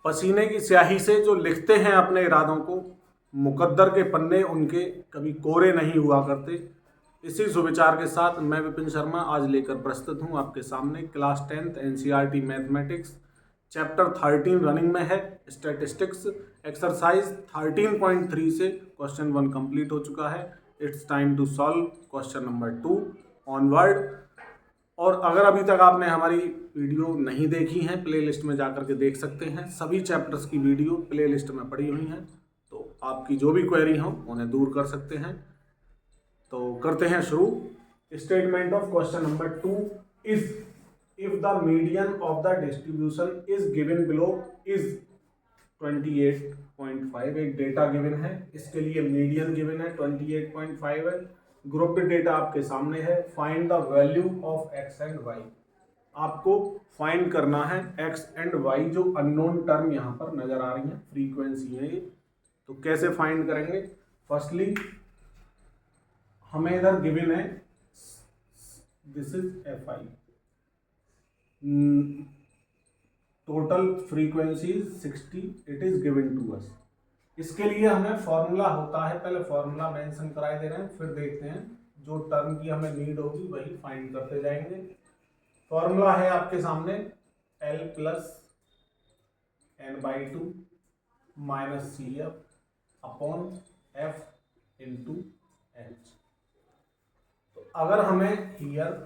पसीने की स्याही से जो लिखते हैं अपने इरादों को, मुकद्दर के पन्ने उनके कभी कोरे नहीं हुआ करते। इसी सुविचार के साथ मैं विपिन शर्मा आज लेकर प्रस्तुत हूँ आपके सामने class 10th NCERT mathematics chapter 13 running में है, स्टैटिस्टिक्स, एक्सरसाइज 13.3 से क्वेश्चन 1 कंप्लीट हो चुका है। It's time to solve question number 2 onward. और अगर अभी तक आपने हमारी वीडियो नहीं देखी है, प्लेलिस्ट में जाकर के देख सकते हैं। सभी चैप्टर्स की वीडियो प्लेलिस्ट में पड़ी हुई हैं, तो आपकी जो भी क्वेरी हो उन्हें दूर कर सकते हैं। तो करते हैं शुरू। Statement of question number 2 is if the median of the distribution is given below is 28.5। एक डेटा गिवन है, इसके लिए मीडियन गिवन है 28.5 है। ग्रुप्ड डेटा आपके सामने है। Find the value of x and y. आपको फाइंड करना है एक्स एंड वाई, जो अननोन टर्म यहाँ पर नजर आ रही है, फ्रीक्वेंसी है ये। तो कैसे फाइंड करेंगे? फर्स्टली हमें इधर गिवन है this is f i, total frequency 60, it is given to us. इसके लिए हमें फॉर्मूला होता है, पहले फॉर्मूला मेंशन कराए दे रहे हैं, फिर देखते हैं जो टर्म की हमें नीड होगी वही फाइंड करते जाएंगे। फॉर्मूला है आपके सामने L plus n/2 minus c f upon f into h. तो अगर हमें here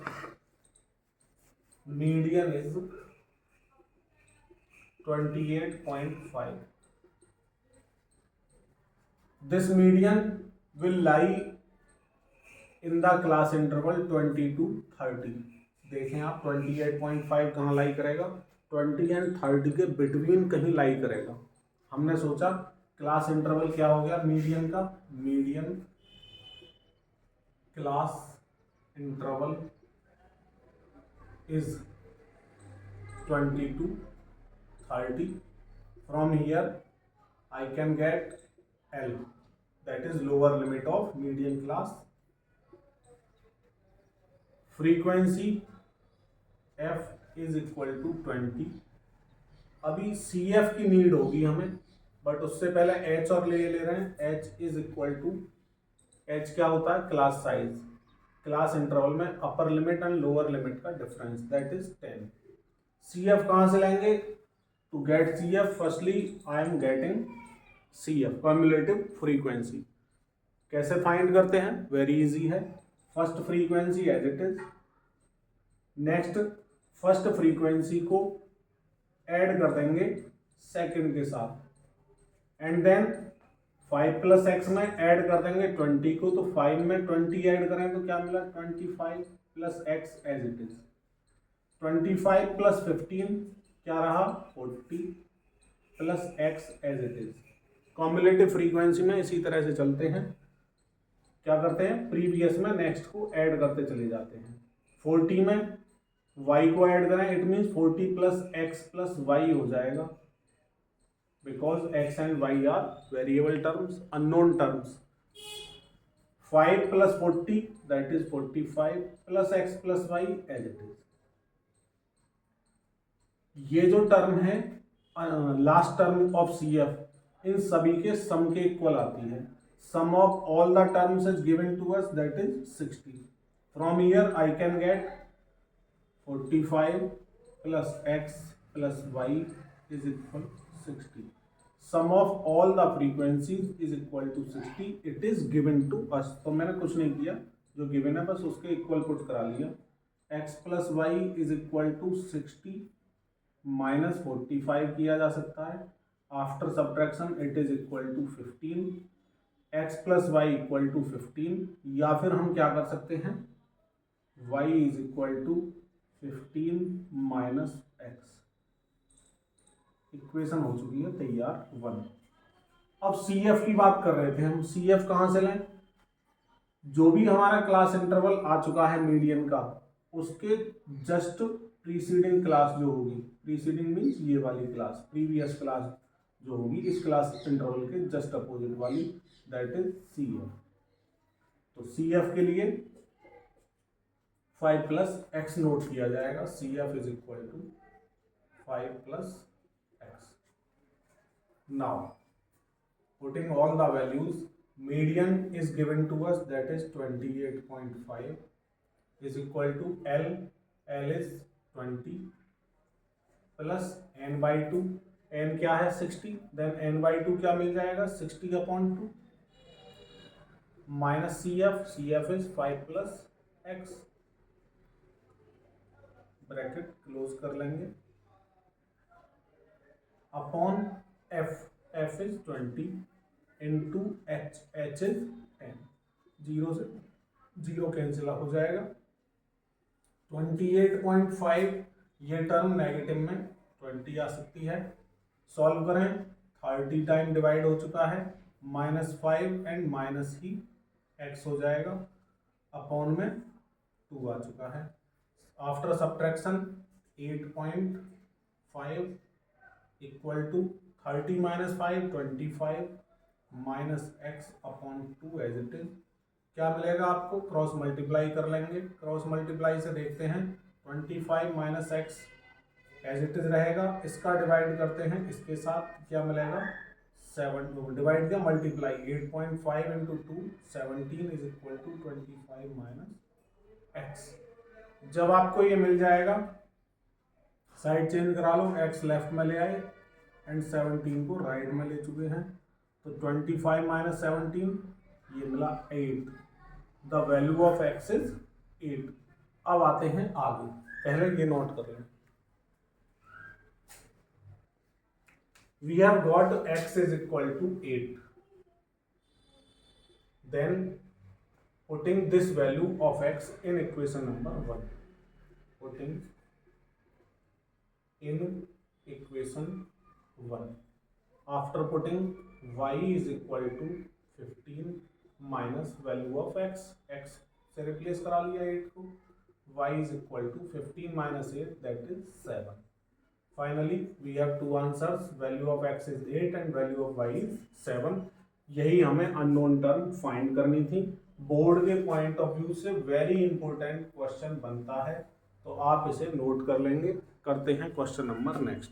median is 28.5, this median will lie in the class interval 20 to 30। देखें आप 28.5 कहाँ लाई करेगा? 20 एंड 30 के बिटवीन कहीं लाई करेगा। हमने सोचा क्लास इंटरवल क्या हो गया मीडियन का? Median class interval is 20 to 30। From here I can get L, that is lower limit of median class। frequency F is equal to 20। अभी CF की नीड होगी हमें, बट उससे पहले H और ले रहे हैं। H is equal to, H क्या होता है? Class size. क्लास इंटरवल में upper limit and lower limit का डिफरेंस, दैट इज 10। CF कहाँ से लेंगे? To get CF firstly I am getting CF cumulative frequency. कैसे फाइंड करते हैं? वेरी इजी है। First frequency as it is, next first frequency को ऐड कर देंगे सेकंड के साथ, एंड देन 5 प्लस एक्स में ऐड कर देंगे 20 को। तो 5 में 20 ऐड करें तो क्या मिला? 25 plus x as it is. 25 plus 15 क्या रहा? 40 plus x as it is. Cumulative frequency में इसी तरह से चलते हैं। क्या करते हैं? प्रीवियस में नेक्स्ट को ऐड करते चले जाते हैं। 40 में y को ऐड करें, it means 40 plus x plus y हो जाएगा, because x and y are variable terms, unknown terms. 5 plus 40 that is 45 plus x plus y as it is. ये जो टर्म है लास्ट टर्म ऑफ CF, इन सभी के sum के equal आती है। Sum of all the terms is given to us, that is 60। From here I can get 45 plus x plus y is equal 60। Sum of all the frequencies is equal to 60, it is given to us. तो मैंने कुछ नहीं किया, जो given है बस उसके equal put करा लिया। X plus y is equal to 60 minus 45 किया जा सकता है। After subtraction it is equal to 15। X plus y equal to 15, या फिर हम क्या कर सकते हैं? y is equal to 15 minus x. Equation हो चुकी है तैयार 1। अब CF की बात कर रहे थे हम। CF कहाँ से लें? जो भी हमारा क्लास इंटरवल आ चुका है मीडियन का, उसके जस्ट प्रीसीडिंग क्लास जो होगी, प्रीसीडिंग मीन्स ये वाली क्लास, प्रीवियस क्लास जो होगी इस क्लास इंटरवल के जस्ट अपोजिट वाली, दैट इज CF। तो CF के लिए 5 प्लस एक्स नोट किया जाएगा। CF is equal to 5 plus x. Now putting all the values, median is given to us, that is 28.5 is equal to L is 20 plus n by 2, n क्या है 60, then n by 2 क्या मिल जाएगा 60/2 minus CF is 5 plus x, bracket close कर लेंगे, upon f is 20 into h is 10, 0 से 0 cancel हो जाएगा, 28.5 ये टर्म नेगेटिव में 20 आ सकती है, सॉल्व करें 30 टाइम डिवाइड हो चुका है, -5 एंड माइनस ही x हो जाएगा, अपॉन में 2 आ चुका है, after subtraction 8.5 equal to 30 - 5 25 minus x upon 2 as it is, क्या मिलेगा आपको, क्रॉस मल्टीप्लाई कर लेंगे, क्रॉस मल्टीप्लाई से देखते हैं 25 minus x as it is रहेगा, इसका डिवाइड करते हैं इसके साथ, क्या मिलेगा 7 डिवाइड किया multiply 8.5 into 2 17 is equal to 25 minus x। जब आपको ये मिल जाएगा साइड चेंज करा लो, x लेफ्ट में ले आए एंड 17 को राइट में ले चुके हैं, तो 25 माइनस 17 ये मिला 8, the value of x is 8। अब आते हैं आगे, पहले ये नोट कर लें, we have got x is equal to 8, then putting this value of x in equation number 1, putting in equation 1, after putting y is equal to 15 minus value of x से replace करा लिया 8 को, y is equal to 15 minus 8 that is 7. Finally we have two answers, value of x is 8 and value of y is 7। यही हमें unknown term find करनी थी, board के point of view से वेरी इंपॉर्टेंट क्वेश्चन बनता है, तो आप इसे नोट कर लेंगे। करते हैं question number next.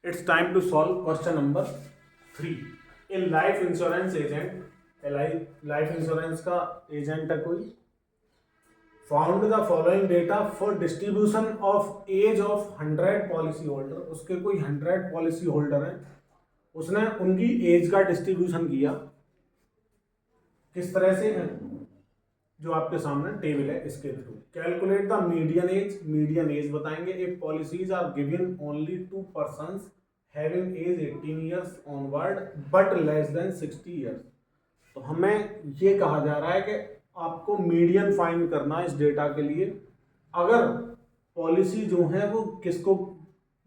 It's time to solve question number 3। A life insurance agent, life insurance का एजेंट है कोई, found the following data for distribution of age of 100 policy holder. उसके कोई 100 पॉलिसी होल्डर हैं, उसने उनकी एज का डिस्ट्रीब्यूशन किया, किस तरह से, जो आपके सामने टेबल है इसके थ्रू। Calculate the median age, median age बताएंगे। If policies are given only to persons having age 18 years onward but less than 60 years, तो हमें ये कहा जा रहा है कि आपको मीडियन फाइंड करना है इस डेटा के लिए। अगर पॉलिसी जो है वो किसको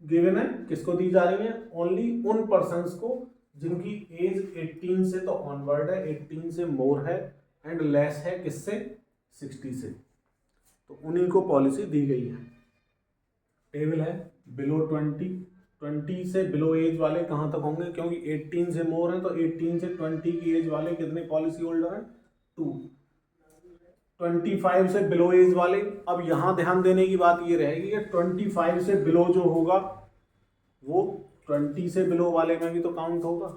गिवन है, किसको दी जा रही है, ओनली उन पर्संस को जिनकी एज 18 से तो ऑनवर्ड है, 18 से मोर है एंड लेस है किससे, 60 से, तो उन्हीं को पॉलिसी दी गई है। टेबल है बिलो 20 से बिलो एज वाले कहाँ तक होंगे, क्योंकि 18 से मोर है तो 18 से 20 की एज वाले कितने पॉलिसी होल्डर हैं, 2। 25 से बिलो एज वाले, अब यहाँ ध्यान देने की बात ये रहेगी कि 25 से बिलो जो होगा वो 20 से बिलो वाले में भी तो काउंट होगा,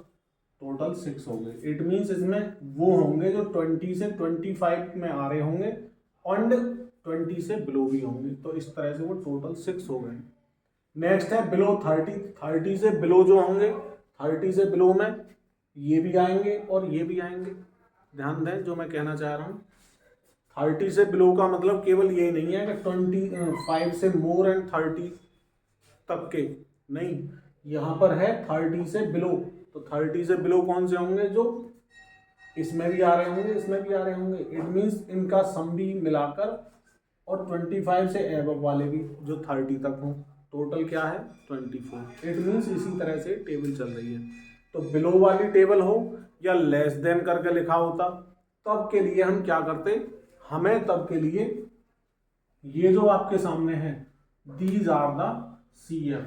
टोटल 6 हो गए। इट मीन्स इसमें वो होंगे जो 20 से 25 में आ रहे होंगे एंड 20 से बिलो भी होंगे, तो इस तरह से वो टोटल 6 हो गए। नेक्स्ट है बिलो 30 से बिलो जो होंगे, 30 से बिलो में ये भी आएंगे और ये भी आएंगे। ध्यान दें जो मैं कहना चाह रहा हूँ, 30 से बिलो का मतलब केवल ये नहीं है कि 25 से मोर एंड 30 तक के, नहीं, यहाँ पर है 30 से बिलो, तो 30 से बिलो कौन से होंगे, जो इसमें भी आ रहे होंगे, इसमें भी आ रहे होंगे। इट मीन्स इनका सम भी मिलाकर, और 25 से एबव वाले भी जो 30 तक हों, टोटल क्या है 24। इट मीन्स इसी तरह से टेबल चल रही है। तो बिलो वाली टेबल हो या लेस देन करके लिखा होता, तब के लिए हम क्या करते, हमें तब के लिए ये जो आपके सामने है, these are the CF,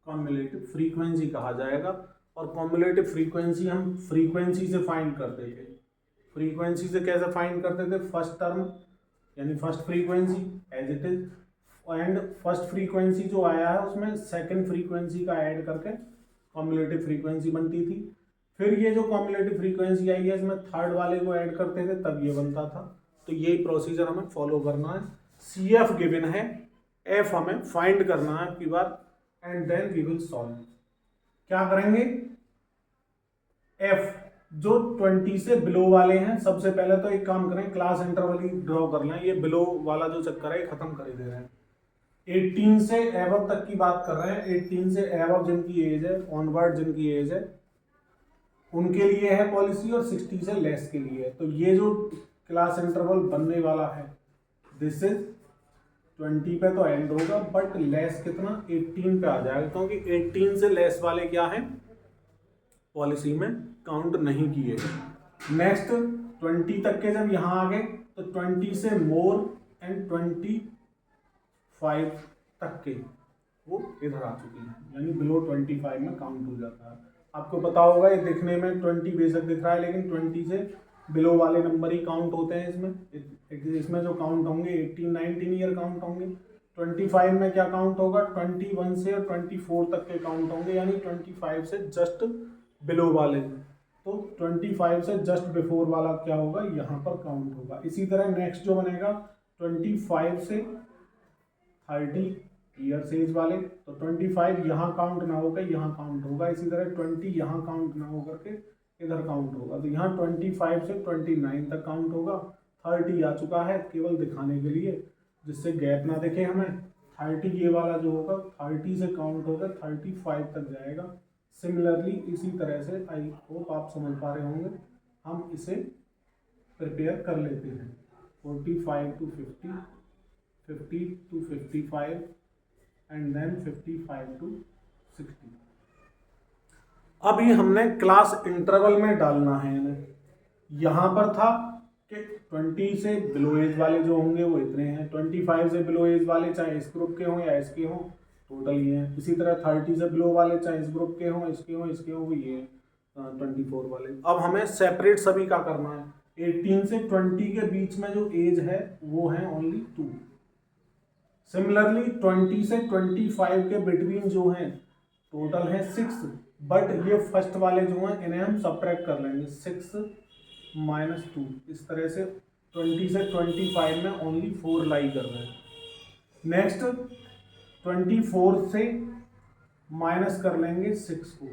cumulative frequency कहा जाएगा। और कॉम्युलेटिव फ्रीक्वेंसी हम फ्रीक्वेंसी से फाइंड करते थे। फ्रीक्वेंसी से कैसे फाइंड करते थे, फर्स्ट टर्म यानी first frequency as it is and first frequency जो आया है उसमें सेकंड फ्रीक्वेंसी का ऐड करके कॉम्युलेटिव फ्रीक्वेंसी बनती थी। फिर ये जो कॉम्युलेटिव फ्रीक्वेंसी आई है इसमें थर्ड वाले को ऐड करते थे तब ये बनता था। तो यही प्रोसीजर हमें फॉलो करना है। सी एफ गिवन है, एफ हमें फाइंड करना है आपकी बार, and then we will solve. क्या करेंगे, एफ जो 20 से बिलो वाले हैं, सबसे पहले तो एक काम करें, क्लास इंटरवल ही ड्रॉ कर लें। ये बिलो वाला जो चक्कर है खत्म कर दे रहे हैं। 18 से एबव तक की बात कर रहे हैं। 18 से एबव जिनकी एज है, ऑनवर्ड जिनकी एज है, उनके लिए है पॉलिसी, और 60 से लेस के लिए है। तो ये जो क्लास इंटरवल बनने वाला है दिस इज 20 पे तो एंड होगा, बट लेस कितना, 18 पे आ जाएगा, क्योंकि 18 से लेस वाले क्या है पॉलिसी में काउंट नहीं किए। नेक्स्ट 20 तक के जब यहाँ आ गए तो 20 से मोर एंड 25 तक के वो इधर आ चुकी है, यानी बिलो 25 में काउंट हो जाता है। आपको पता होगा ये दिखने में 20 बेशक दिख रहा है, लेकिन 20 से बिलो वाले नंबर ही काउंट होते हैं इसमें जो काउंट होंगे 18-19 ईयर काउंट होंगे। 25 में क्या काउंट होगा, 21 से और 24 तक के काउंट होंगे, यानी 25 से जस्ट बिलो वाले। तो 25 से जस्ट बिफोर वाला क्या होगा, यहाँ पर काउंट होगा। इसी तरह नेक्स्ट जो बनेगा 25 से 30 ईयर्स एज वाले, तो 25 यहाँ काउंट ना होकर यहाँ काउंट होगा। इसी तरह 20 यहाँ काउंट ना होकर के इधर काउंट होगा। तो यहाँ 25 से 29 तक काउंट होगा। 30 आ चुका है केवल दिखाने के लिए, जिससे गैप ना दिखे हमें। 30 ये वाला जो होगा 30 से काउंट होकर 35 तक जाएगा। सिमिलरली इसी तरह से, आई होप आप समझ पा रहे होंगे, हम इसे प्रिपेयर कर लेते हैं। 45 to 50, 50 to 55 and then 55 to 60। अब ये हमने क्लास इंटरवल में डालना है इन्हें। यहाँ पर था कि 20 से बिलो एज वाले जो होंगे वो इतने हैं, 25 से बिलो एज वाले चाहे इस ग्रुप के हों या इसके हों, टोटल ये हैं। इसी तरह 30 से बिलो वाले चाहे इस ग्रुप के हों, इसके हों, इसके हों, ये 24 वाले। अब हमें सेपरेट सभी का करना है। 18 से 20 के बीच में जो एज है वो है ओनली 2। सिमिलरली 20 से 25 के बिटवीन जो हैं टोटल है 6, बट ये फर्स्ट वाले जो हैं इन्हें हम सब्ट्रैक्ट कर लेंगे, 6 माइनस 2। इस तरह से 20 से 25 में ओनली 4 लाई कर रहे हैं। नेक्स्ट 24 से माइनस कर लेंगे 6 को।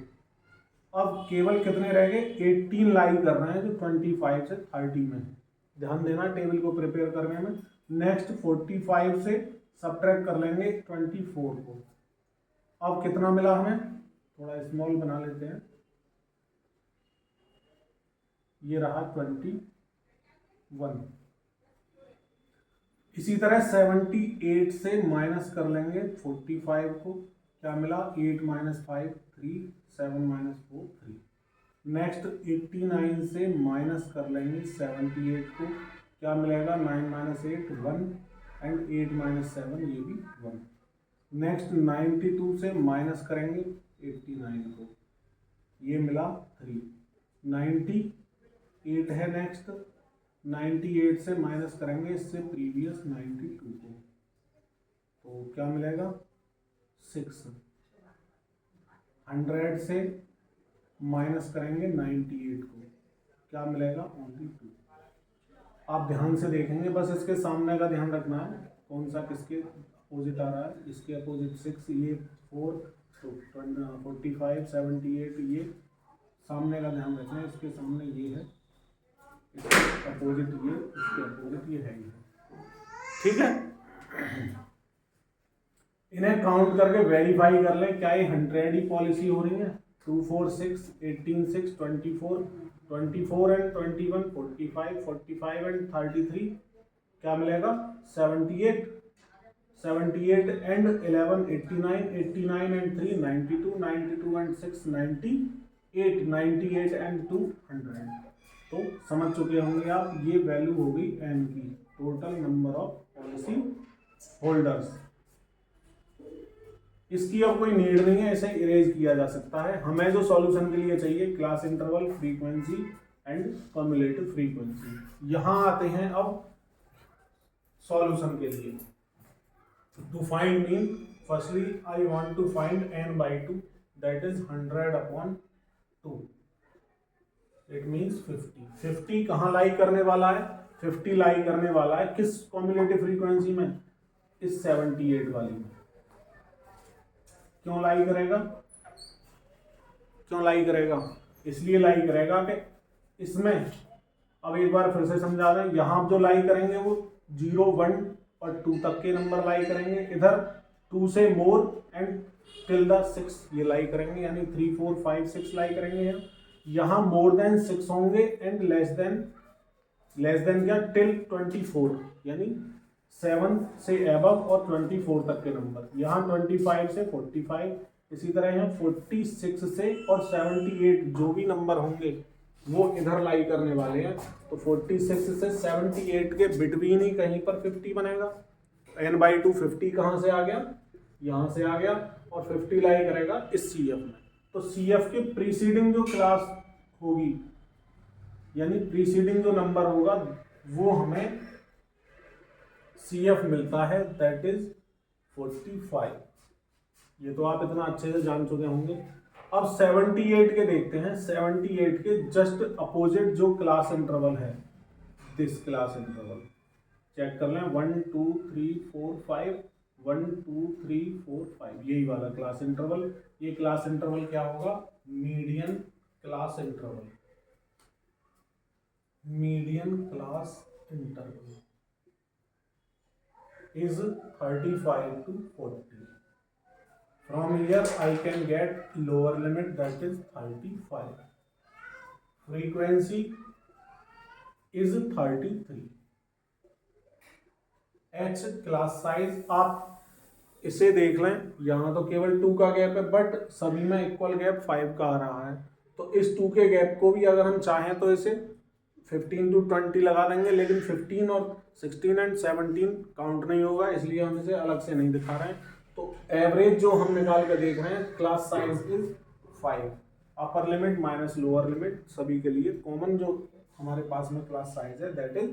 अब केवल कितने रह गए, 18 लाई कर रहे हैं जो 25 से 30 में है। ध्यान देना टेबल को प्रिपेयर करने में। नेक्स्ट 45 से सब्ट्रैक्ट कर लेंगे 24 को। अब कितना मिला हमें, थोड़ा स्मॉल बना लेते हैं, ये रहा 21। इसी तरह 78 से माइनस कर लेंगे 45 को, क्या मिला, 8 माइनस 5 3, 7 माइनस 4 3। नेक्स्ट 89 से माइनस कर लेंगे 78 को, क्या मिलेगा, 9 माइनस 8 1 एंड 8 माइनस 7 ये भी 1। नेक्स्ट 92 से माइनस करेंगे 89 को, ये मिला 3। 98 है नेक्स्ट, 98 से माइनस करेंगे इससे प्रीवियस 92 को, तो क्या मिलेगा 6। 100 से माइनस करेंगे 98 को, क्या मिलेगा ओनली 2। आप ध्यान से देखेंगे, बस इसके सामने का ध्यान रखना है, कौन सा किसके अपोजिट आ रहा है। इसके अपोजिट 6, ये 4, तो 45 78 ये सामने का ध्यान रखना है। इसके सामने ये है, इसके अपोजिट ये, इसके अपोजिट ये है, ठीक है। इन्हें काउंट करके वेरीफाई कर लें क्या ये 100 ही पॉलिसी हो रही है। 2 4 6 18 6 24 24 एंड 21 45 45 एंड 33, क्या मिलेगा 78 78 एंड 11 89 89 एंड 3 92 92 एंड 6 98 98 एंड 2 100। तो समझ चुके होंगे आप, ये वैल्यू होगी एन की, total number of policy holders. इसकी अब कोई नीड नहीं है, इसे इरेज किया जा सकता है। हमें जो सॉल्यूशन के लिए चाहिए class interval, frequency and cumulative frequency. यहां आते हैं अब सॉल्यूशन के लिए। To find mean, firstly I want to find n by 2, that is 100 upon 2. It means 50. 50 कहाँ लाई करने वाला है? 50 लाई करने वाला है किस कॉम्युलेटिव फ्रीक्वेंसी में? इस 78 वाली में। क्यों लाई करेगा? क्यों लाई करेगा? इसलिए लाई करेगा कि इसमें, अब एक बार फिर से समझा दें, यहाँ जो लाई करेंगे वो 0, 1 और 2 तक के नंबर लाई करेंगे, इधर 2 से मोर एंड टिल द 6 ये लाई करेंगे, यानी 3, 4, 5, 6 लाई करेंगे। यहाँ मोर देन 6 होंगे एंड लेस देन क्या? टिल 24, यानी 7 से एबव और 24 तक के नंबर। यहाँ 25 से 45, इसी तरह यहाँ 46 से और 78 जो भी नंबर होंगे वो इधर लाई करने वाले हैं। तो 46 से 78 के बिटवीन ही कहीं पर 50 बनेगा। n by 2 50 कहाँ से आ गया? यहाँ से आ गया, और 50 लाई करेगा इस CF में। तो CF के प्रीसीडिंग जो क्लास होगी, यानी प्रीसीडिंग जो नंबर होगा वो हमें CF मिलता है, दैट इज 45। ये तो आप इतना अच्छे से जान चुके होंगे। अब 78 के देखते हैं। 78 के जस्ट अपोजिट जो क्लास इंटरवल है, दिस क्लास इंटरवल चेक कर लें। 1 2 3 4 5, 1 2 3 4 5, यही वाला क्लास इंटरवल। ये क्लास इंटरवल क्या होगा? Median class interval. Median class interval is 35 to 40. From here I can get lower limit, that is 35. Frequency is 33. H class size, आप इसे देख लें, यहाँ तो केवल 2 का गैप है, बट सभी में इक्वल गैप 5 का आ रहा है। तो इस 2 के गैप को भी अगर हम चाहें तो इसे 15 to 20 लगा देंगे, लेकिन 15 और 16 एंड 17 काउंट नहीं होगा, इसलिए हम इसे अलग से नहीं दिखा रहे हैं। तो एवरेज जो हम निकाल कर देख रहे हैं, class size is 5। Upper limit minus lower limit सभी के लिए कॉमन जो हमारे पास में क्लास साइज है, that is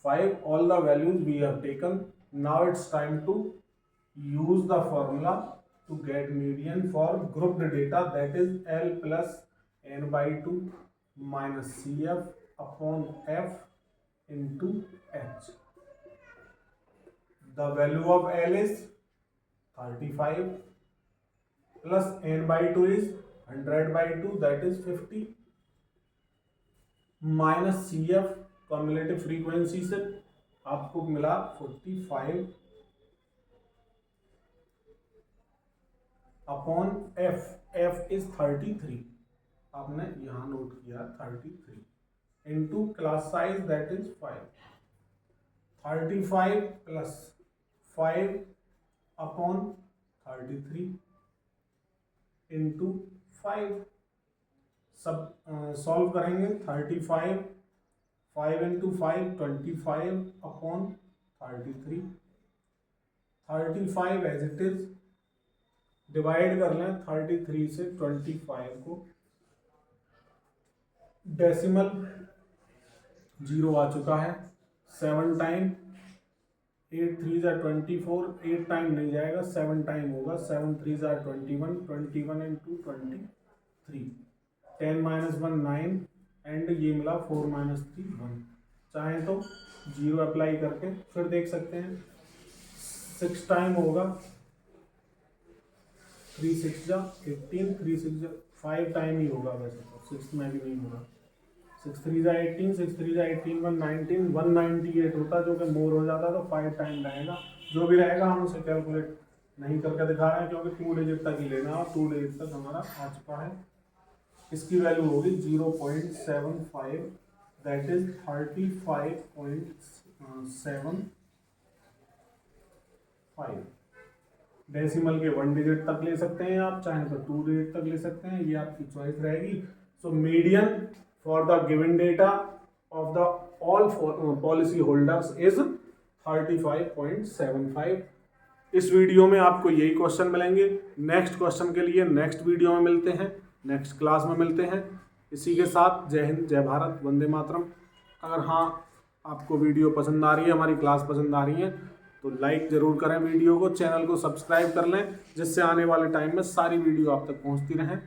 5. All the values we have taken. Now it's time to use the formula to get median for grouped data, that is L plus n by 2 minus CF upon F into H. The value of L is 35 plus n by 2 is 100 by 2, that is 50, minus CF cumulative frequency से आपको मिला 45 upon F. F is 33, आपने यहाँ note किया 33, into class size, that is 5. 35 plus 5 upon 33 into 5, सब solve करेंगे। 35, 5 into 5 25 upon 33, 35 as it is, divide कर लें 33 से 25 को, डेसिमल 0 आ चुका है। 7 टाइम 8 3 जा 24, 8 टाइम नहीं जाएगा, 7 टाइम होगा। 7 3 जा 21, 21 into 23, 10 minus 1 9, एंड ये मिला 4 minus 3 1। चाहें तो 0 अप्लाई करके फिर देख सकते हैं। 6 टाइम होगा, 3 6 जा 18, 3 6 जा 5 टाइम ही होगा वैसे तो, 6 में भी नहीं होगा। 6 3 जा 18, 6 3 जा 18, 119, 198 होता, जो कि मोर हो जाता, तो 5 टाइम रहेगा। जो भी रहेगा हम उसे कैलकुलेट नहीं करके दिखा रहे हैं, क्योंकि 2 डिजिट तक ही लेना, और 2 डिजिट तक हमारा आ चुका है। इसकी वैल्यू होगी 0.75, दैट इज 35.75। डेसिमल के 1 डिजिट तक ले सकते हैं आप, चाहे तो 2 डिजिट तक ले सकते हैं, ये आपकी चॉइस रहेगी। So median for the given data of the all policy holders is 35.75। इस वीडियो में आपको यही क्वेश्चन मिलेंगे। नेक्स्ट क्वेश्चन के लिए नेक्स्ट वीडियो में मिलते हैं, नेक्स्ट क्लास में मिलते हैं। इसी के साथ जय हिंद, जय भारत, वंदे मातरम। अगर हाँ आपको वीडियो पसंद आ रही है, हमारी क्लास पसंद आ रही है, तो लाइक जरूर करें वीडियो को, चैनल को सब्सक्राइब कर लें, जिससे आने वाले टाइम में सारी वीडियो आप तक पहुंचती रहें।